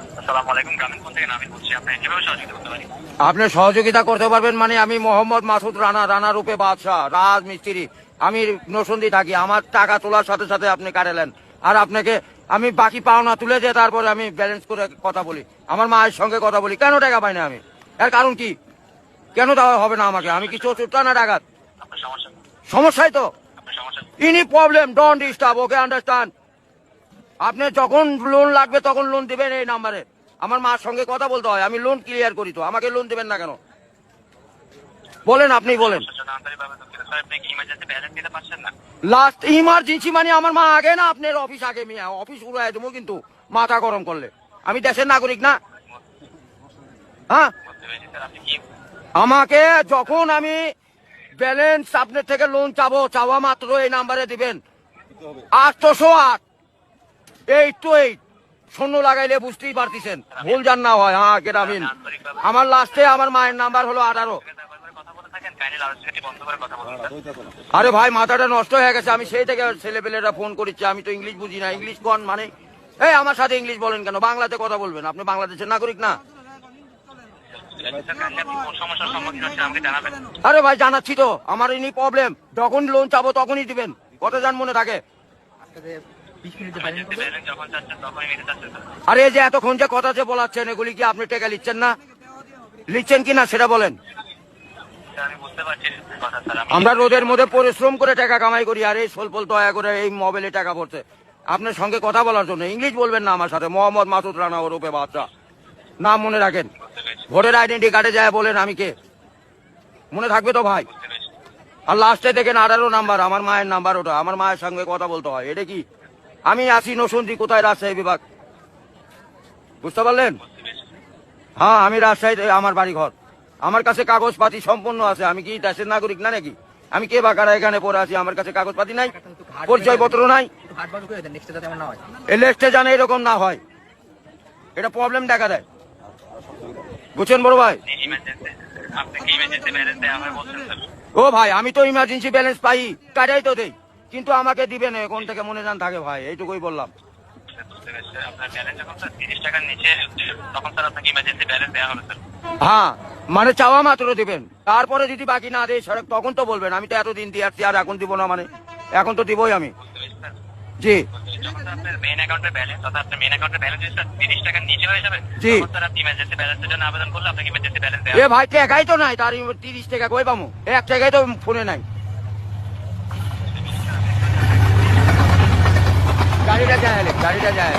আসসালামু আলাইকুম, গ্রামীণ ফোন থেকে নামিল বলছি। আপনি কিভাবে সহযোগিতা করতে পারি? আপনি সহযোগিতা করতে পারবেন মানে আমি মোহাম্মদ মাসুদ রানা, রানা রূপে বাদশাহ, রাজমিস্ত্রি। আমি নরসিংদী থাকি। আমার টাকা তোলার সাথে সাথে আপনি কাটালেন, আর আপনাকে আমি বাকি পাওনা তুলে দিয়ে তারপরে আমি ব্যালেন্স করে কথা বলি, আমার মায়ের সঙ্গে কথা বলি। কেন টাকা পাই না আমি? এর কারণ কি? কেন দেওয়া হবে না আমাকে? আমি কি চোরটা না ডাকাত? আপনার সমস্যা, সমস্যাই তো। আপনার সমস্যা। Any problem don't disturb, okay understand. আপনি যখন লোন লাগবে তখন লোন দিবেন এই নাম্বারে। আমার মার সঙ্গে কথা বলতে হয়, আমি লোন ক্লিয়ার করি। তো আমাকে লোন দিবেন না কেন বলেন? আপনি বলেন। আন্তরিকভাবে দুঃখিত স্যার, আপনি কি ইমার্জেন্সি ব্যালেন্স দিতে পারছেন না? লাস্ট ইমার্জেন্সি মানে আমার মা আগে না আপনার অফিস আগে? মিয়া অফিস উড়াই দেবো কিন্তু মাথা গরম করলে। আমি দেশের নাগরিক না? হ্যাঁ, বুঝতে পেরেছি স্যার। আপনি কি আমাকে যখন আমি ব্যালেন্স আপনার থেকে লোন চাবো, চাওয়া মাত্র এই নাম্বারে দিবেন 808 শূন্য লাগাইলে বুঝতেই পারতেছেন, ভুল জান না হয়। হ্যাঁ গ্রামীণ। আমার লাস্টে আমার মায়ের নাম্বার হলো 18। কথা বলে থাকেন, কাইন্ডলি লাউডস্পিকারটি বন্ধ করে কথা বলুন স্যার। আরে ভাই মাথাটা নষ্ট হয়ে গেছে। আমি সেই থেকে ছেলেপেলেরা ফোন করেছি, আমি তো ইংলিশ বুঝি না। ইংলিশ কোন মানে? এই আমার সাথে ইংলিশ বলেন কেন? বাংলাতে কথা বলবেন। আপনি বাংলাদেশের নাগরিক না? স্যার, কাইন্ডলি আপনি কোন সমস্যার সম্মুখীন হচ্ছেন আমাকে জানাবেন। আরে ভাই জানাচ্ছি তো, আমার ইনি প্রবলেম। যখন লোন চাবো তখনই দিবেন। কত জান মনে থাকে? ইমার্জেন্সি ব্যালেন্স যখন চাচ্ছেন তখনই নিতে চাচ্ছেন স্যার। আরে এই যে এতক্ষণ যে কথা যে বলাচ্ছেন, এগুলি কি আপনি টাকা লিখছেন না? লিখছেন কি না সেটা বলেন। স্যার, আমি বুঝতে পারছি কথা স্যার। আমরা রোদের মধ্যে পরিশ্রম করে টাকা কামাই করি, আর এই সোলপল দয়া করে এই মোবাইলে টাকা পড়ছে আপনার সঙ্গে কথা বলার জন্য। ইংলিশ বলবেন না আমার সাথে। মোহাম্মদ মাসুদ রানা ওরূপে বাদশাহ, নাম মনে রাখেন। ভোটার আইডেন্টি কার্ডে যায় বলেন আমি কে, মনে থাকবে তো ভাই? আর লাস্টে দেখেন 18 নাম্বার, আমার মায়ের নাম্বার ওটা। আমার মায়ের সঙ্গে কথা বলতে হয়। এটা কি? আমি আসি নরসিংদী, কোথায়? রাজশাহী বিভাগ। বুঝতে পারলেন? হ্যাঁ, আমি রাজশাহীতে আমার বাড়ি ঘর। আমার কাছে কাগজপাতি সম্পূর্ণ আছে। আমি কি দেশের নাগরিক না নাকি? আমি কে বাকারা এখানে পড়ে আছি? আমার কাছে কাগজপাতি নাই, পরিচয়পত্র নাই। এই লিস্টে জানে এরকম না হয়, এটা প্রবলেম দেখা দেয়। বুঝছেন বড় ভাই? ইমার্জেন্সি, আপনি কি ইমার্জেন্সি ব্যালেন্স দেওয়া হয় বলছেন স্যার? ও ভাই, আমি তো ইমার্জেন্সি ব্যালেন্স পাই, কাটাই তো দেই, কিন্তু আমাকে দিবেন কোন থেকে মনে জান থাকে ভাই, এইটুকুই বললাম। বুঝতে পেরেছি। আপনার ব্যালেন্স যখন স্যার 30 টাকার নিচে তখন স্যার আপনাকে ইমার্জেন্সি ব্যালেন্স দেওয়া হবে স্যার। হ্যাঁ, মানে চাওয়া মাত্র দিবেন, তারপরে যদি বাকি না দেয় সড়ক তখন তো বলবেন। আমি তো এতদিন দিয়ে আসছি, আর এখন দিব না মানে? এখন তো দিবই আমি। বুঝতে পেরেছি স্যার। জি যখন স্যার আপনার মেইন অ্যাকাউন্টের ব্যালেন্স, অর্থাৎ আপনার মেইন অ্যাকাউন্টের ব্যালেন্স যদি স্যার 30 টাকার নিচে হয়ে যাবে, জি। তখন স্যার আপনি ইমার্জেন্সি ব্যালেন্সের জন্য আবেদন করলে আপনাকে ইমার্জেন্সি ব্যালেন্স দেওয়া এ হবে। ভাই টাকাই তো নাই, তার 30 টাকা কই পামু? 1 টাকাই তো ফোনে নাই। গাড়িটা যায়, গাড়িটা যায়।